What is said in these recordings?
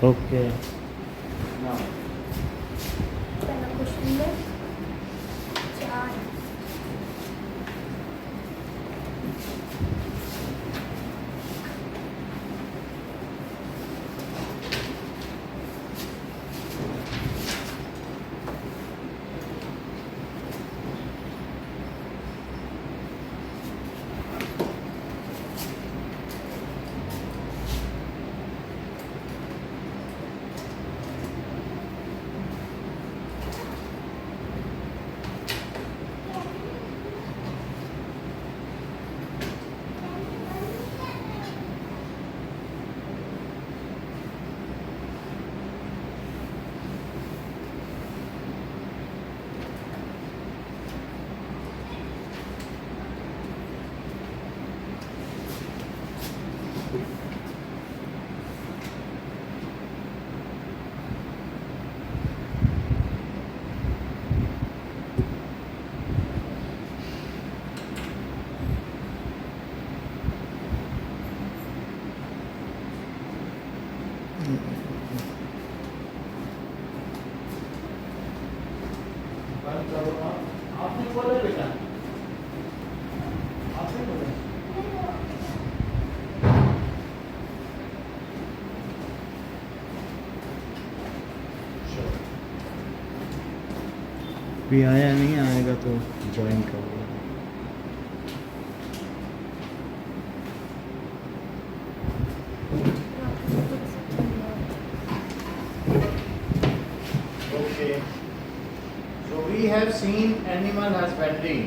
Okay पहला question में 4 आपने बोला बेटा, आपने बोला भी आया नहीं आएगा तो ज्वाइन कर लो। Okay. So we have seen animal husbandry.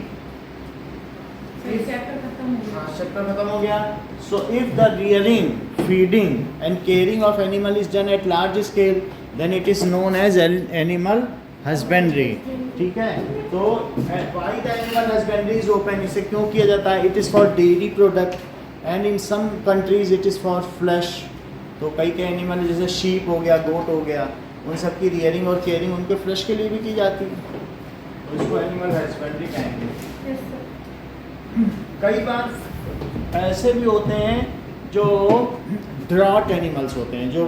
Chapter खत्म हो गया. So if the rearing, feeding and caring of animal is done at large scale, then it is known as animal husbandry. ठीक है. तो why the animal husbandry is open? इसे क्यों किया जाता है? It is for dairy product and in some countries it is for flesh. तो कई एनिमल जैसे शीप हो गया, गोट हो गया, उन सब की रियरिंग और केयरिंग उनके फ्लैश के लिए भी की जाती है, तो इसको एनिमल हस्बेंड्री कहेंगे। कई बार ऐसे भी होते हैं जो ड्रॉट एनिमल्स होते हैं, जो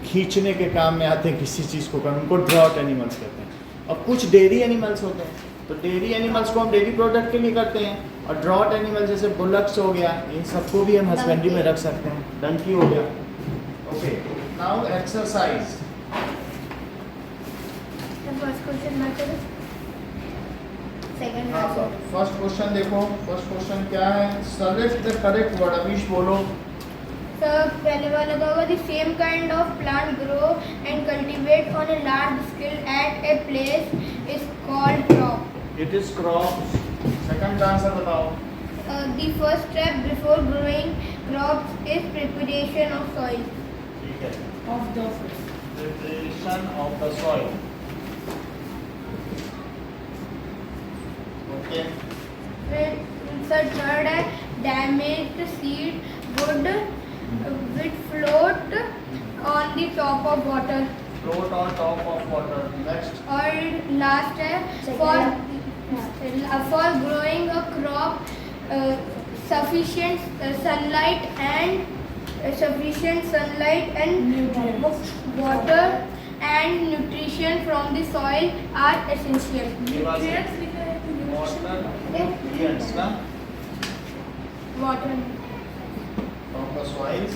खींचने के काम में आते हैं किसी चीज़ को करने, उनको ड्रॉट एनिमल्स कहते हैं। और कुछ डेयरी एनिमल्स होते हैं, तो डेयरी एनिमल्स को हम डेयरी प्रोडक्ट के लिए करते हैं, और ड्रॉट एनिमल जैसे बुलक्स हो गया, इन सबको भी हम हस्बेंड्री में रख सकते हैं। डंकी हो गया। Okay, now exercise. First question ना करो, सेकंड हाँ, फर्स्ट क्वेश्चन देखो। फर्स्ट क्वेश्चन क्या है? Select the correct word. Amish बोलो। सर पहले वाला तो होगा the same kind of plant grow and cultivate on a large scale at a place is called crop. It is crop. Second answer बताओ। The first step before growing crops is preparation of soil. ठीक है, of the preparation of the soil. Okay, फिर sir third है damaged seed would with float on the top of water. Float on top of water. Next. और last है for growing a crop sufficient sunlight and water and nutrition from the soil are essential. nutrients लिखा है कि water nutrition nutrients ना water from the soils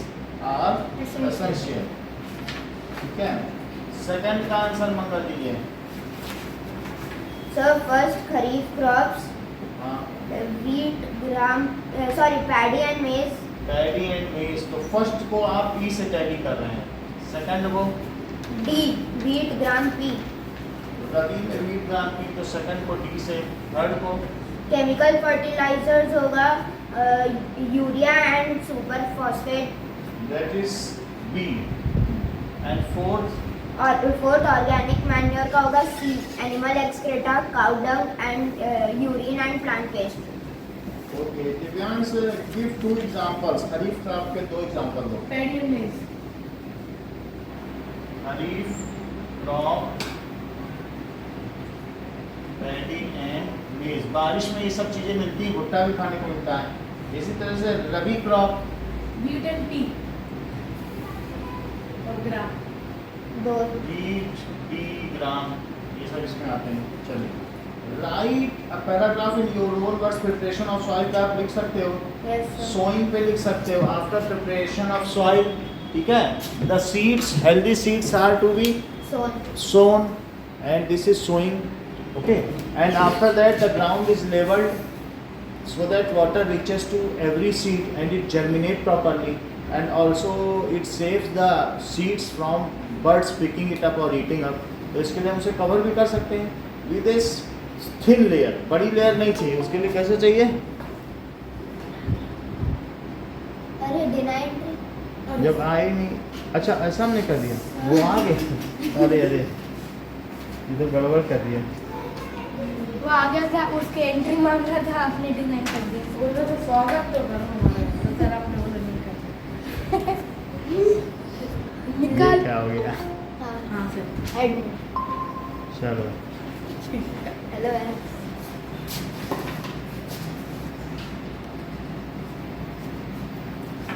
are essential. ठीक है, second का answer मंगा दीजिए। So first खरीफ crops, हाँ, wheat, paddy and maize. Paddy and मेज। तो फर्स्ट को आप ई से टैली कर रहे हैं, सेकंड को D, wheat, gram, pea. रबी में वीट ग्राम की, तो सेकंड को डी से, थर्ड को Chemical fertilizers होगा urea and super phosphate, that is B, and fourth और फोर्थ ऑर्गेनिक मैन्योर का होगा C, animal excreta, cow dung and urine and plant waste. Okay. Divyansh give two examples. Kharif crop के दो example दो। paddy and maize. Kharif crop, paddy and maize, बारिश में ये सब चीज़ें मिलती हैं, भुट्टा भी खाने को मिलता है। इसी तरह से रबी क्रॉप, wheat and tea और gram. दो वीट, टी, ग्राम, ये सब इसमें आते हैं। चलिए, right a paragraph in your own words. Preparation of soil का आप लिख सकते हो, यस सर सोइंग पे लिख सकते हो, आफ्टर प्रिपरेशन ऑफ सॉइल, ठीक है। The seeds, healthy seeds are to be sown sown and this is sowing, okay, and after that the ground is leveled so that water reaches to every seed and it germinate properly, and also it saves the seeds from birds picking it up or eating up। तो इसके लिए हम उसे cover भी कर सकते हैं with a thin layer, बड़ी लेयर नहीं चाहिए उसके लिए। कैसे चाहिए? अरे डिनाइड जब आए नहीं, अच्छा ऐसा हमने कर दिया, वो आ गए, अरे अरे ये तो गड़बड़ कर दिया। वो आ गया था, उसके एंट्री मांग रहा था, आपने डिनाई कर दिया। बोलो तो स्वागत तो करो हमारा, तो सर आपने बोला नहीं करना। ये निकाल। क्या हो गया? हाँ हाँ सर। एडमिन चलो हेलो है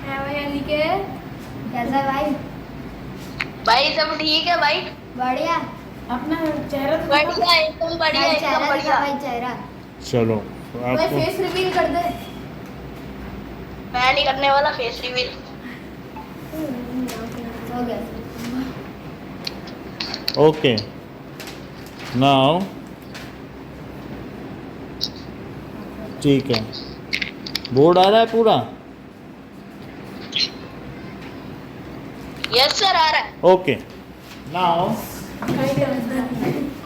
हाँ भाई निके, कैसा भाई भाई सब ठीक है भाई। बढ़िया अपना चेहरा तो बढ़िया एकदम बढ़िया भाई एकदम चेहरा दिखा बढ़िया। भाई चेहरा चलो भाई आपको फेस रिवील कर दे। मैं नहीं करने वाला फेस रिवील। हो गया ओके नाउ ठीक है, बोर्ड आ रहा है पूरा? यस सर आ रहा है। ओके नाउ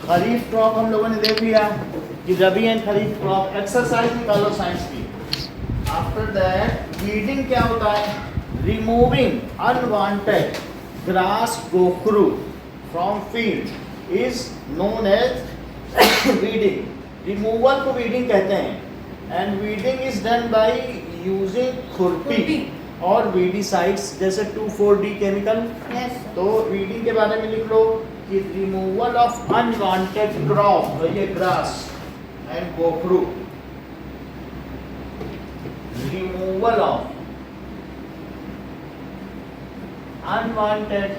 खरीफ क्रॉप हम लोगों ने देख लिया कि rabi and kharif crop. Exercise निकालो साइंस की। आफ्टर दैट वीडिंग क्या होता है? Removing unwanted grass gokhru from field is known as weeding. Removal को वीडिंग कहते हैं, and weeding is done by using khurpi khurpi. और वीडीसाइड्स जैसे 2,4-D केमिकल। यस तो वीडिंग के बारे में लिख लो कि रिमूवल ऑफ अनवांटेड क्रॉप, ये ग्रास एंड गोखरू, रिमूवल ऑफ अनवांटेड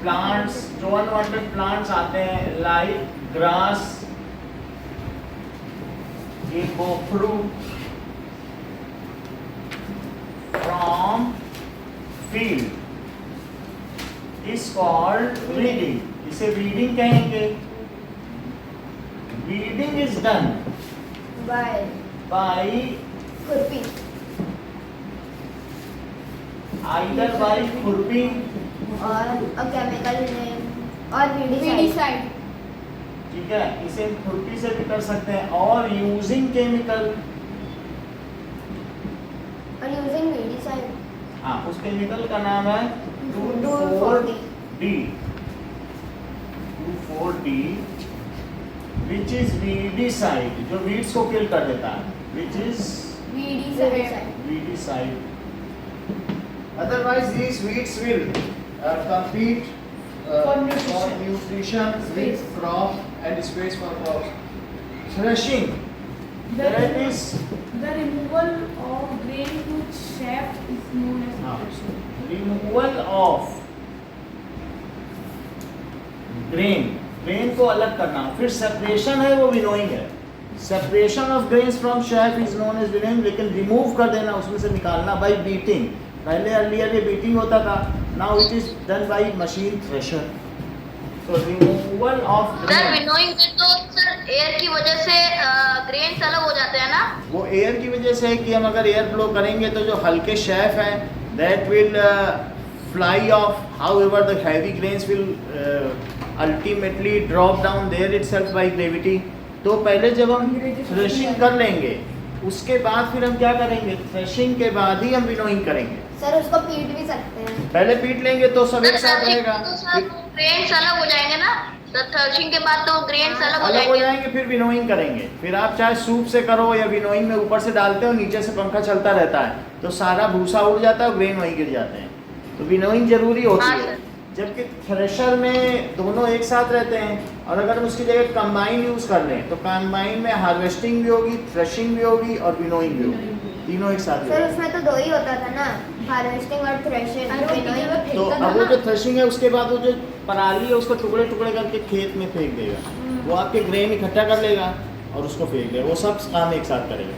प्लांट्स, जो अनवांटेड प्लांट्स आते हैं लाइक ग्रास, ये गोखरू from field is called weeding। इसे weeding कहेंगे। weeding is done by by khurpi either by khurpi और केमिकल नेम और वीडी वीडी साइड। ठीक है, इसे खुरपी से भी कर सकते हैं, और यूजिंग केमिकल, और यूजिंग वीडी साइड हाँ उस केमिकल का नाम है 2,4-D, 2,4-D which is weedicide, जो weeds को किल कर देता है, which is weedy weedicide. Side weedicide। Otherwise these weeds will compete For nutrition with crop and space for crops। Threshing, The that is removal of grain whose shaft is known as हाँ, threshing. removal of grain, grain को अलग करना। फिर separation है वो winnowing है। separation of grains from chaff is known as winnowing, लेकिन remove कर देना, उसमें से निकालना by beating। पहले earlier ये beating होता था, now it is done by machine thresher। so removal of sir grain, winnowing में तो सर एयर की वजह से ग्रेन्स अलग हो जाते हैं ना। वो एयर की वजह से है कि हम अगर एयर ब्लो करेंगे तो जो हल्के शेफ हैं that will fly off, however the heavy grains will ultimately drop down there itself by gravity। तो पहले जब हम थ्रेशिंग कर लेंगे उसके बाद फिर हम क्या करेंगे? थ्रेशिंग के बाद ही हम विनोइंग करेंगे। सर उसको पीट भी सकते हैं पहले पीट लेंगे तो सब एक साथ रहेगा, फिर ग्रेन्स अलग हो जाएंगे ना, तो थ्रेशिंग के बाद तो ग्रेन्स अलग हो अलग हो जाएंगे। जाएंगे, फिर विनोइंग करेंगे। फिर आप चाहे सूप से करो या विनोइंग में ऊपर से डालते हो, नीचे से पंखा चलता रहता है, तो सारा भूसा उड़ जाता है और ग्रेन वहीं गिर जाते हैं। तो विनोइंग जरूरी होती हाँ, है। सर। जबकि थ्रेशर में दोनों एक साथ रहते हैं, और अगर हम उसकी जगह कंबाइन यूज़ कर लें तो कंबाइन में हार्वेस्टिंग भी होगी, थ्रेशिंग भी होगी और विनोइंग भी होगी, तीनों एक साथ सर होगी। उसमें तो 2 ही होता था ना, हार्वेस्टिंग और थ्रेशिंग। तो अब वो जो थ्रेशिंग है उसके बाद वो जो पराली है उसको टुकड़े टुकड़े करके खेत में फेंक देगा, वो आपके ग्रेन इकट्ठा कर लेगा और उसको फेंक देगा, वो सब काम एक साथ करेगा।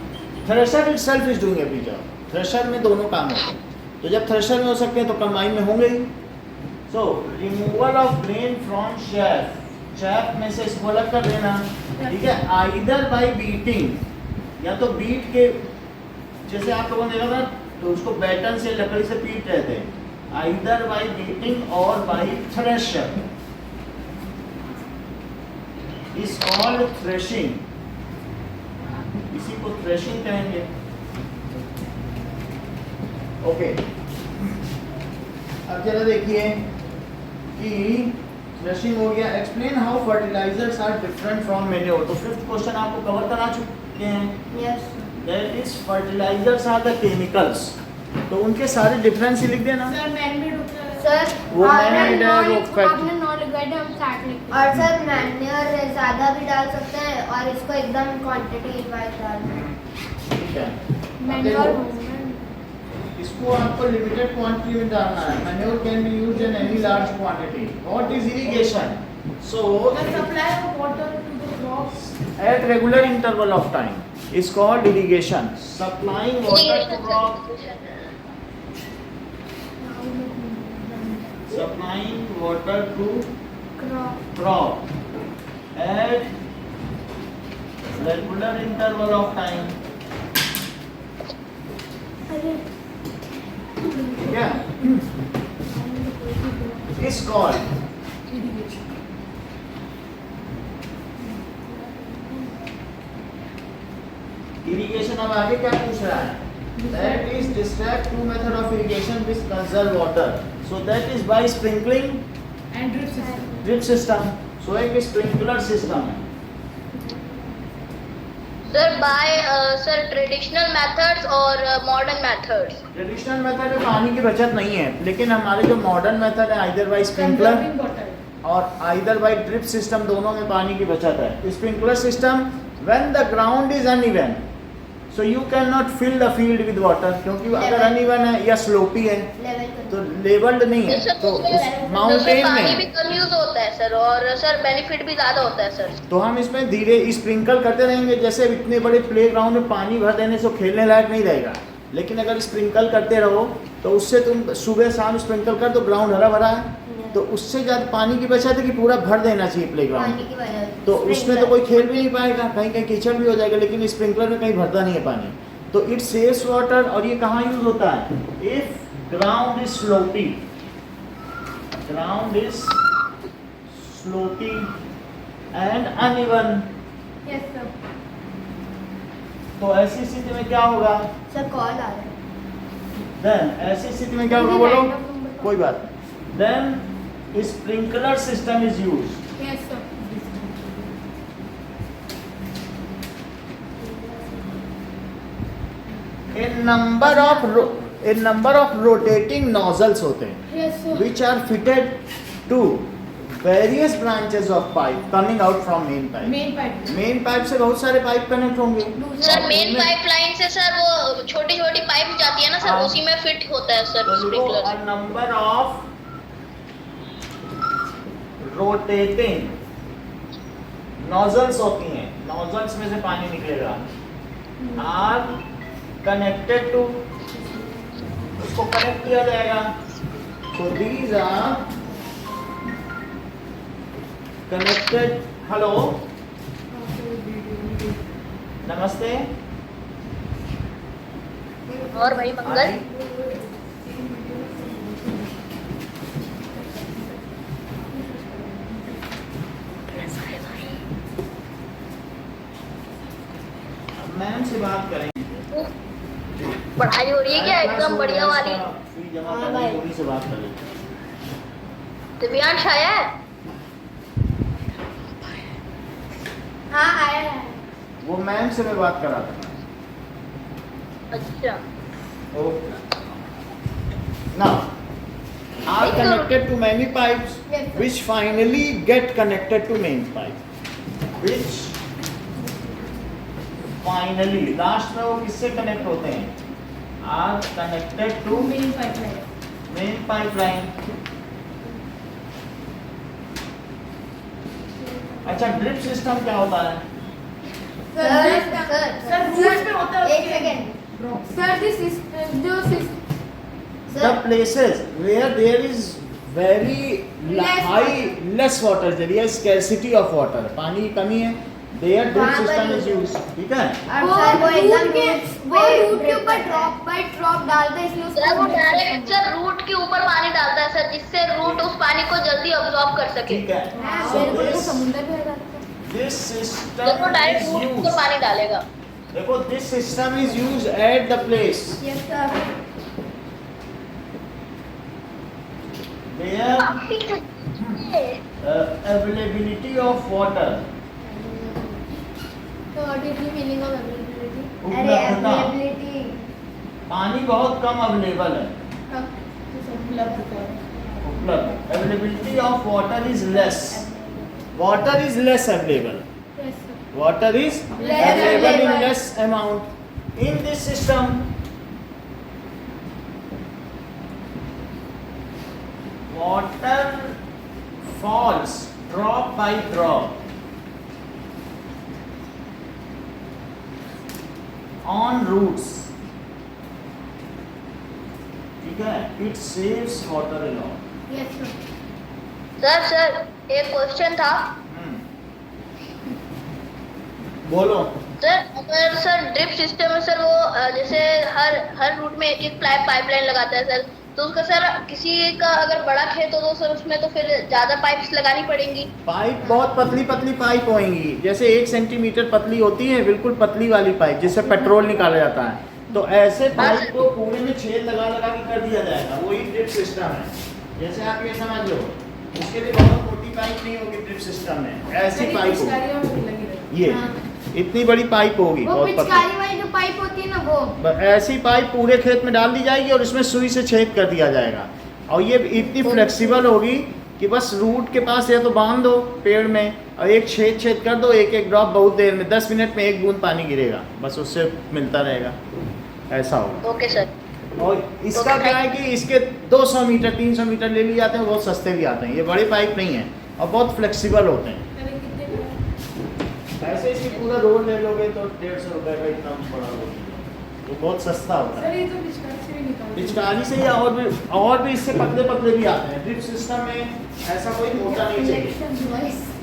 Thresher it self is doing every job, thresher में दोनों काम होते हैं, तो जब थ्रेशर में हो सकते हैं तो कंबाइन में होंगे ही। So removal of grain from chaff, chaff में से इसको अलग कर देना, ठीक है, आइदर बाय बीटिंग, या तो बीट के, जैसे आप लोगों ने देखा था तो उसको बैटन से लकड़ी से पीट रहे थे, आइदर बाय बीटिंग और by thresher is called threshing, इसी को थ्रेशिंग कहेंगे। ओके, अब जरा देखिए कि थ्रेशिंग हो गया। Explain how fertilizers are different from manure, तो फिफ्थ क्वेश्चन आपको कवर करा चुके हैं। Yes that is fertilizers are the chemicals, तो उनके सारे डिफरेंस ही लिख देना। सर मैनमेड होता है। सर वो और मैंने वो फैक्ट, आपने नॉन लिखा है, हम 60 लिखते और सर मैन्योर ज़्यादा भी डाल सकते हैं और इसको एकदम क्वांटिटी वाइज डालना है। ठीक है, मैन्योर इसको आपको लिमिटेड क्वांटिटी में डालना है। Manure can be used in any large quantity. What is irrigation? So The supply of water to the crops. at regular interval of time is called irrigation. Supplying water to crop, supplying water to crop at regular interval of time. Yeah, is called irrigation. अब आगे क्या पूछ रहा है? That is describe two method of irrigation which conserve water. So that is by sprinkling And drip system. drip system. So एक sprinkler system है। Sir by sir traditional methods और modern methods. Traditional method में पानी की बचत नहीं है, लेकिन हमारे जो मॉडर्न मेथड है either by sprinkler Conserving water. और आइदर बाई ड्रिप सिस्टम, दोनों में पानी की बचत है। Sprinkler system when the ground is uneven, so you can not fill the field with water, क्योंकि अगर अनइवन है या स्लोपी है लेवल कर तो लेवल्ड नहीं है, सर तो माउंटेन पानी भी में कम यूज होता है सर, और सर बेनिफिट भी ज्यादा होता है सर। तो हम इसमें धीरे स्प्रिंकल करते रहेंगे। जैसे इतने बड़े प्लेग्राउंड में पानी भर देने से खेलने लायक नहीं रहेगा, लेकिन अगर स्प्रिंकल करते रहो तो उससे तुम सुबह शाम स्प्रिंकल कर, तो ग्राउंड हरा भरा है, तो उससे ज़्यादा पानी की बचत है कि पूरा भर देना चाहिए प्लेग्राउंड, पानी की वजह से। तो उसमें तो कोई खेल भी नहीं पाएगा, कहीं कहीं कीचड़ भी हो जाएगा, लेकिन स्प्रिंकलर में कहीं भरता नहीं है पानी, तो इट सेव्स वाटर। और ये कहाँ यूज होता है? If ground is sloppy, ground is sloppy and uneven, yes sir. तो ऐसी स्थिति में क्या होगा? सर कॉल आ रहा है। देन ऐसी स्थिति में क्या होगा बोलो? कोई बात नहीं। Then sprinkler system is used. Yes sir. a number of rotating nozzles होते हैं yes sir. which are fitted to various branches of pipe coming out from main pipe. Main pipe. Main pipe से बहुत सारे pipe connect होंगे। Sir main उनमें- pipeline से sir वो छोटी छोटी पाइप जाती है ना सर, हाँ। उसी में फिट होता है सर तो देखो sprinkler. a number of rotating nozzles होती हैं, nozzles में से पानी निकलेगा, are connected to, उसको कनेक्ट किया जाएगा, so these are connected. Hello नमस्ते और भाई मंगल। मैम से बात करेंगे, पढ़ाई हो रही है क्या एकदम बढ़िया वाली? फी जमा करने उन्हीं से बात करेंगे। दिव्यांश आया है? हाँ आया है। वो मैम से मैं बात करा था। अच्छा okay now are connected to many pipes Yes, sir. which finally get connected to main pipe, which finally last में वो किससे कनेक्ट होते हैं, are connected to main pipeline main pipeline. अच्छा, ड्रिप सिस्टम क्या होता है? सर रूट्स पे होता है एक सेकेंड सर जो The places where there is very less water, there is scarcity of water, पानी की कमी है, there drip वहाँ पर system is use used, ठीक है? अब सर वो एकदम वो रूट के ऊपर ड्रॉप डालते हैं, इसलिए सर वो उसको डायरेक्ट सर रूट के ऊपर पानी डालता है सर, जिससे रूट उस पानी को जल्दी अब्सॉर्ब कर सके। ठीक है। हाँ, So मेरे को तो this समुंदर में रहता है। this जब वो system डायरेक्ट is रूट के ऊपर used. पानी डालेगा। देखो, this system is used at the place Yes, sir. where availability of water, So what is the meaning of availability? अरे उपलब्धता, अवेलेबिलिटी पानी बहुत कम अवेलेबल है, उपलब्धता उपलब्ध, availability of water is less, water is less available, Yes, sir. water is Less available in available. less amount. In this system, water falls drop by drop on roots, ठीक है? It saves water a lot. Yes, sir. Sir एक question था बोलो। Sir, अगर sir drip system है sir, वो जैसे हर root में एक एक पाइपलाइन लगाता है सर, तो उसका सर किसी का अगर बड़ा खेत हो तो सर उसमें तो फिर ज्यादा पाइप्स लगानी पड़ेंगी। पाइप बहुत पतली पतली पाइप होंगी, जैसे 1 सेंटीमीटर पतली होती है, बिल्कुल पतली वाली पाइप जिससे पेट्रोल निकाला जाता है, तो ऐसे पाइप को पूरे में छेद लगा लगा के कर दिया जाएगा, वही ड्रिप सिस्टम है। जैसे आप ये समझ लो, इसके लिए बहुत मोटी पाइप नहीं होगी ड्रिप सिस्टम में, ऐसी पाइप होगी, ये इतनी बड़ी पाइप होगी, वो बहुत पिचकारी पतली, वाली जो पाइप होती है ना, वो ऐसी पाइप पूरे खेत में डाल दी जाएगी और इसमें सुई से छेद कर दिया जाएगा, और ये इतनी फ्लेक्सिबल होगी कि बस रूट के पास या तो बांध दो पेड़ में और एक छेद कर दो, एक एक ड्रॉप बहुत देर में 10 मिनट में 1 बूंद पानी गिरेगा, बस उससे मिलता रहेगा, ऐसा होगा। Okay sir. और इसका क्या है कि इसके 200 मीटर 300 मीटर ले लिए जाते हैं, बहुत सस्ते भी आते हैं, ये बड़े पाइप नहीं है और बहुत फ्लेक्सिबल होते हैं। ऐसे इसकी पूरा रोड ले लोगे तो 150 रुपये का इतना बड़ा रोड, तो बहुत सस्ता होता है। सर ये तो पिचकारी से भी निकाल पिचकारी से या और भी इससे पतले पतले भी आते हैं। ड्रिप सिस्टम में ऐसा कोई मोटा नहीं चाहिए।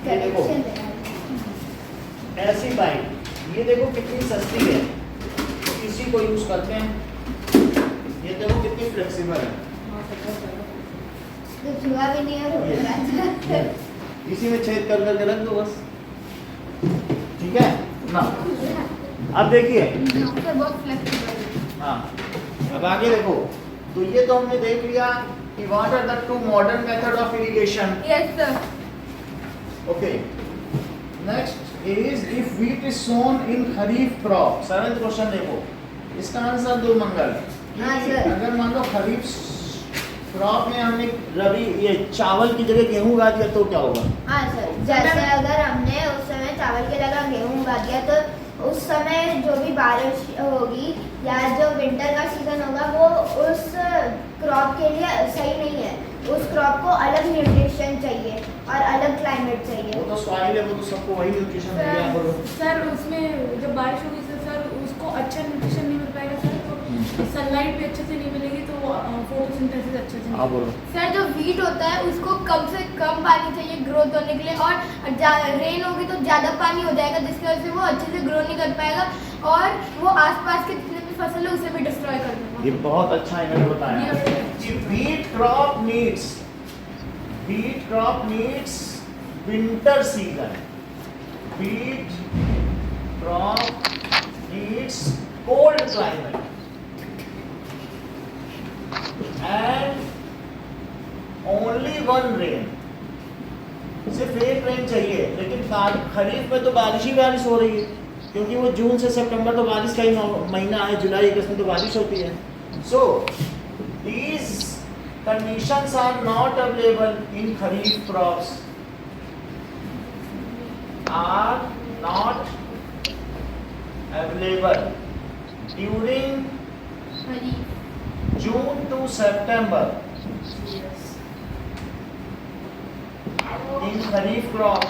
ये देखो, ऐसी पाइप, ये देखो कितनी सस्ती है, तो इसी को यूज करते हैं। ये देखो कितनी फ्लेक्सिबल है, तो छुआ भी नहीं है ये। रोड का। इसी में छेद कर करके रख दो बस, ठीक है ना। अब देखिए, सर बहुत फ्लेक्सिबल है। हाँ, अब आगे देखो, तो ये तो हमने देख लिया कि what are the 2 modern method of irrigation. Yes, sir. Okay, next is if wheat is sown in kharif crop. 7th question देखो, इसका आंसर दो मंगल। हाँ, सर। अगर मान लो खरीफ क्रॉप में हमने रबी ये चावल की जगह गेहूं उगा दिया तो क्या होगा? हाँ सर, जैसे अगर हमने उस समय चावल की जगह गेहूँ उगा दिया तो उस समय जो भी बारिश होगी या जो विंटर का सीजन होगा वो उस क्रॉप के लिए सही नहीं है। उस क्रॉप को अलग न्यूट्रिशन चाहिए और अलग क्लाइमेट चाहिए। वो तो सॉइल है, वो तो सबको वही न्यूट्रिशन मिल गया। बोलो। सर उसमें जब बारिश होगी तो सर उसको अच्छा न्यूट्रिशन नहीं मिल पाएगा सर, तो सनलाइट भी अच्छे से नहीं मिलेगी तो फोटोसिंथेसिस अच्छे से हाँ बोलो। सर जो वीट होता है उसको कम से कम पानी चाहिए ग्रोथ होने के लिए, और रेन होगी तो ज़्यादा पानी हो जाएगा जिसकी वजह से वो अच्छे से ग्रो नहीं कर पाएगा और वो आसपास के जितने भी फसल है उसे भी डिस्ट्रॉय कर देगा। ये बहुत अच्छा इन्होंने बताया कि wheat crop needs winter season. Wheat crop needs cold climate and only one rain. सिर्फ एक रेन चाहिए, लेकिन खरीफ में तो बारिश ही बारिश हो रही है क्योंकि वो जून से सितंबर तो बारिश का ही महीना है, जुलाई अगस्त में तो बारिश होती है। सो these conditions are not available in kharif crops are not available during June to September in kharif crop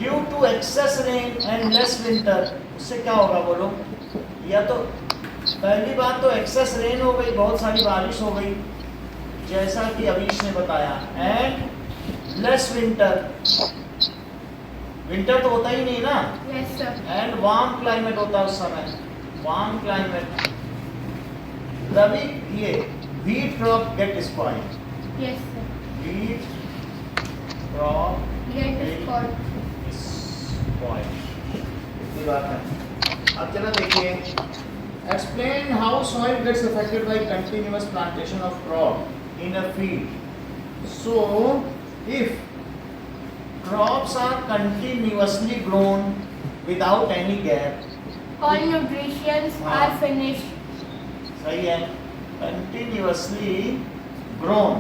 due to excess rain and less winter। उससे क्या होगा बोलो? या तो पहली बात तो एक्सेस रेन हो गई, बहुत सारी बारिश हो गई जैसा कि अवीश ने बताया, एंड लेस विंटर, विंटर तो होता ही नहीं ना, yes sir. And warm climate होता है उस समय, वार्म क्लाइमेट। रबी ये wheat crop gate spoiled, yes sir. Wheat crop gate spoiled. Spoiled, इतनी बात है। अब चलो देखिए, explain how soil gets affected by continuous plantation of crop in a field। So if crops are continuously grown without any gap, All nutrients are finished। सही है, continuously grown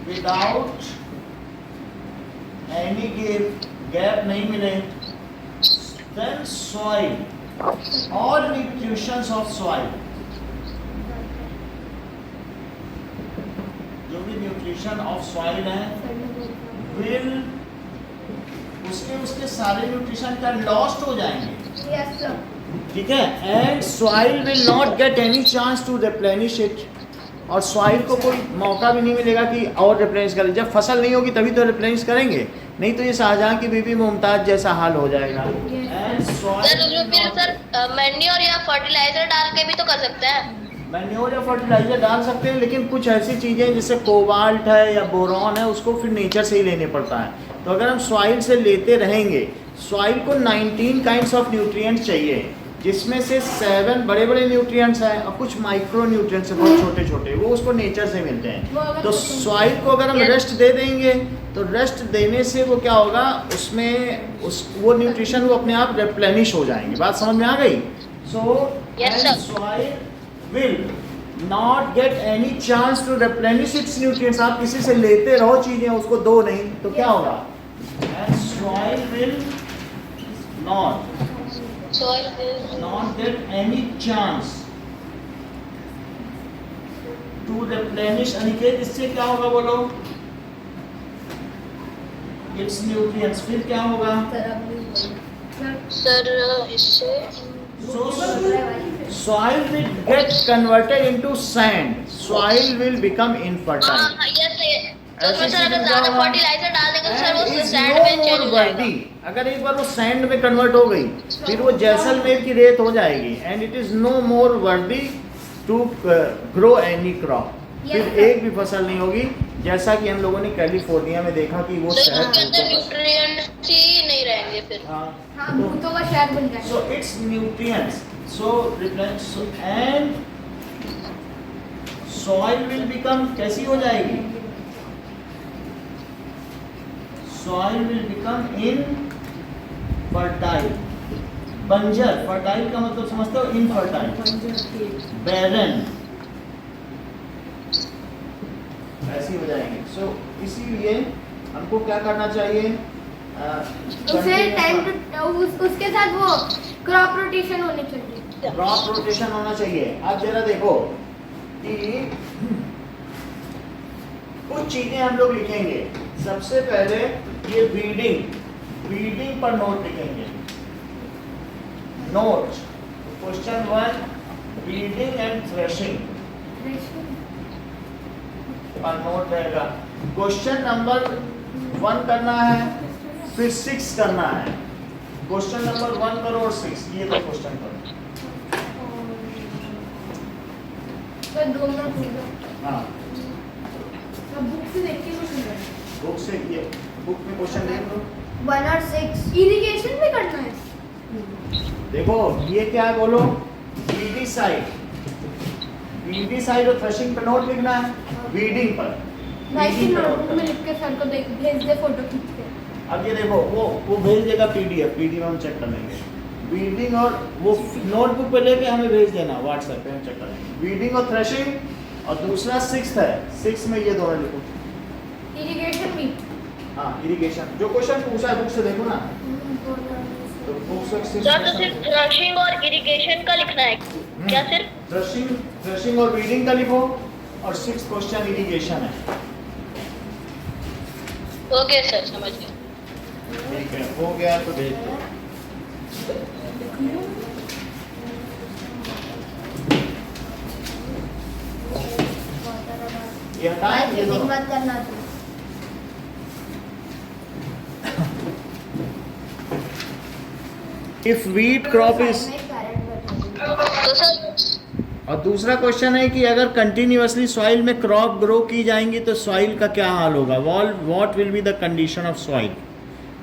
without any gap नहीं मिले, then soil, all nutrients of soil, जो भी nutrition of soil है will, उसके सारे nutrition क्या लॉस्ट हो जाएंगे, यस सर। ठीक है, and soil will not get any chance to replenish it, और सॉइल को कोई मौका भी नहीं मिलेगा कि और रिप्लेनिश करें। जब फसल नहीं होगी तभी तो रिप्लेनिश करेंगे, नहीं तो ये शाहजहां की बीबी मुमताज जैसा हाल हो जाएगा। एंड सर उसमें फिर सर मैन्योर या फर्टिलाइजर डाल के भी तो कर सकते हैं। मैन्योर या फर्टिलाइजर डाल सकते हैं, लेकिन कुछ ऐसी चीज़ें जैसे कोबाल्ट है या बोरॉन है उसको फिर नेचर से ही लेने पड़ता है। तो अगर हम सॉइल से लेते रहेंगे, सॉइल को 19 काइंड्स ऑफ न्यूट्रिएंट्स चाहिए, जिसमें से 7 बड़े बड़े न्यूट्रिएंट्स हैं और कुछ माइक्रो न्यूट्रिएंट्स हैं बहुत छोटे छोटे, वो उसको नेचर से मिलते हैं। तो सॉइल को अगर हम रेस्ट दे देंगे तो रेस्ट देने से वो क्या होगा, उसमें वो न्यूट्रिशन वो अपने आप रिप्लेनिश हो जाएंगे। बात समझ में आ गई? So soil will not get any chance to replenish its nutrients. आप किसी से लेते रहो चीजें, उसको दो नहीं तो क्या होगा, and soil will not get any chance to replenish। Aniket, इससे क्या होगा बोलो? Its nutrients, फिर क्या होगा? सर इससे So soil will get converted into sand, soil will become infertile। Yes, तो ऐसे उसमें सर अगर क्या ज्यादा होगा? फर्टिलाइजर डाल देंगे तो सर And वो is सैंड no में चेंज more हो जाएगा। worthy। अगर एक बार वो सैंड में कन्वर्ट हो गई फिर वो जैसलमेर की रेत हो जाएगी, and it is no more worthy to grow any crop. फिर Yes, एक भी फसल नहीं होगी, जैसा कि हम लोगों ने कैलिफोर्निया में देखा कि वो तो शहर उसके अंदर न्यूट्रिएंट्स ही नहीं रहेंगे फिर। हाँ, भूतों का शहर बन जाएगा। So it's nutrients, so and soil will become, कैसी हो जाएगी, सॉइल विल बिकम इनफर्टाइल, बंजर। फर्टाइल का मतलब समझते हो, इनफर्टाइल, बैरन, ऐसी हो जाएंगे। सो इसीलिए हमको क्या करना चाहिए, उसे उसके साथ वो क्रॉप रोटेशन होनी चाहिए। क्रॉप रोटेशन होना चाहिए। अब जरा देखो कि कुछ चीजें हम लोग लिखेंगे। सबसे पहले ये वीडिंग पर नोट लिखेंगे। Note question 1, weeding and threshing पर नोट रहेगा। क्वेश्चन नंबर 1 करना है, फिर 6 करना है। क्वेश्चन नंबर 1 करो और 6, ये दो क्वेश्चन करो। तो दोनों हाँ, बुक से देख के कुछ नहीं करना। बुक से, ये बुक में क्वेश्चन देख लो। 1 और 6 इरिगेशन भी करना है। देखो ये क्या है बोलो, वीडी साइड और थ्रेशिंग पर नोट लिखना है, वीडिंग पर। भाई की वीडिंग पर नोटबुक नोट में लिख के सर को भेज दे, फोटो खींच के। अब ये देखो वो भेज देगा PDF में हम चेक कर लेंगे। वीडिंग और वो नोटबुक पे लेके हमें भेज देना व्हाट्सएप पे, हम चेक करेंगे। वीडिंग और थ्रेशिंग और दूसरा 6th है, 6 में ये दोनों लिखो। इरिगेशन भी हाँ इरिगेशन, जो क्वेश्चन पूछा है बुक से देखो ना, तो बुक से सर तो सिर्फ थ्रेशिंग और इरिगेशन का लिखना है क्या सिर्फ? थ्रेशिंग और वीडिंग का लिखो और 6th क्वेश्चन इरिगेशन है। ओके सर समझ गया। ठीक है, हो गया तो भेज दो। ये हटाएं ये दोनों। मत करना तू। If wheat crop is, तो सर और दूसरा क्वेश्चन है कि अगर कंटिन्यूअसली सॉइल में क्रॉप ग्रो की जाएंगी तो सॉइल का क्या हाल होगा, what will be the condition of soil.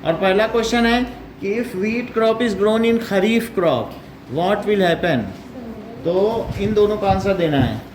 और पहला क्वेश्चन है कि if wheat crop is grown in kharif crop what will happen, तो इन दोनों का आंसर देना है।